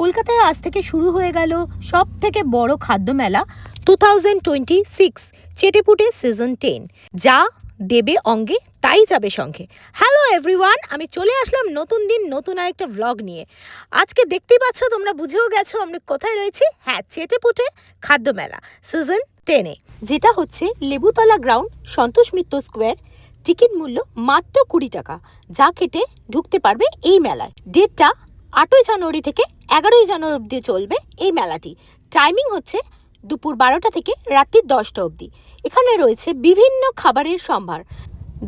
কলকাতায় আজ থেকে শুরু হয়ে গেল সব থেকে বড় খাদ্য মেলা 2026 চেটেপুটে সিজন 10। যা দেবে অঙ্গে তাই যাবে সঙ্গে। হ্যালো এভরিওয়ান, আমি চলে আসলাম নতুন দিন নতুন আরেকটা ভ্লগ নিয়ে। আজকে দেখতেই পাচ্ছ, তোমরা বুঝেও গেছো আমরা কোথায় রয়েছি। হ্যাঁ, চেটেপুটে খাদ্য মেলা সিজন 10-এ, যেটা হচ্ছে Lebutala ground, Santosh Mitra square. Ticket মূল্য মাত্র 20 টাকা, যা কেটে ঢুকতে পারবে এই মেলায়। ডেটটা 8ই জানুয়ারি থেকে 11ই জানুয়ারি অবধি চলবে এই মেলাটি। টাইমিং হচ্ছে দুপুর 12টা থেকে রাত্রি 10টা অবধি। এখানে রয়েছে বিভিন্ন খাবারের সম্ভার,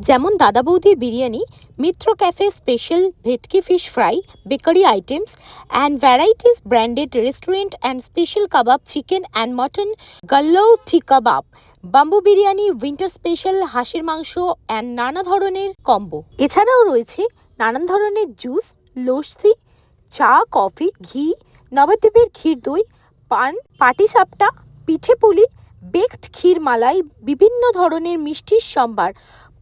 যেমন দাদা বৌদির biryani, Mitra cafe special bhetki fish fry, bakery items and varieties branded restaurant and special kebab, chicken and mutton, galouti kebab, bamboo biryani, winter special হাঁসের মাংস অ্যান্ড নানা ধরনের কম্বো। এছাড়াও রয়েছে নানান ধরনের জুস, লস্যি, চা, কফি, ঘি, নবদ্বীপের ক্ষীর দই, পান, পাটিসাপটা, পিঠে পুলি, বেকড ক্ষীর মালাই, বিভিন্ন ধরনের মিষ্টির সম্ভার।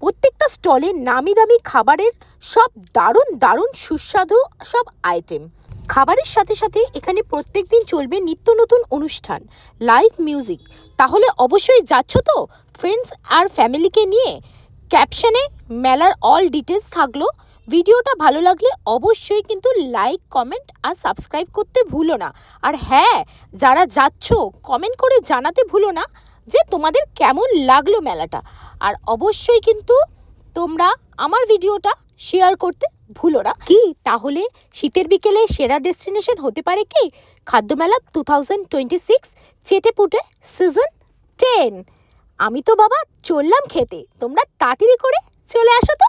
প্রত্যেকটা স্টলে নামি দামি খাবারের সব দারুণ দারুণ সুস্বাদু সব আইটেম। খাবারের সাথে সাথে এখানে প্রত্যেক দিন চলবে নিত্য নতুন অনুষ্ঠান, লাইভ মিউজিক। তাহলে অবশ্যই যাচ্ছ তো ফ্রেন্ডস আর ফ্যামিলিকে নিয়ে। ক্যাপশনে মেলার অল ডিটেলস থাকলো। ভিডিওটা ভালো লাগলে অবশ্যই কিন্তু লাইক, কমেন্ট আর সাবস্ক্রাইব করতে ভুলো না। আর হ্যাঁ, যারা যাচ্ছ কমেন্ট করে জানাতে ভুলো না যে তোমাদের কেমন লাগলো মেলাটা। আর অবশ্যই কিন্তু তোমরা আমার ভিডিওটা শেয়ার করতে ভুলো না। কি তাহলে শীতের বিকেলে সেরা ডেস্টিনেশন হতে পারে কি খাদ্যমেলা 2026 চেটেপুটে সিজন 10। আমি তো বাবা চললাম খেতে, তোমরা তাড়াতাড়ি করে চলে আসো তো।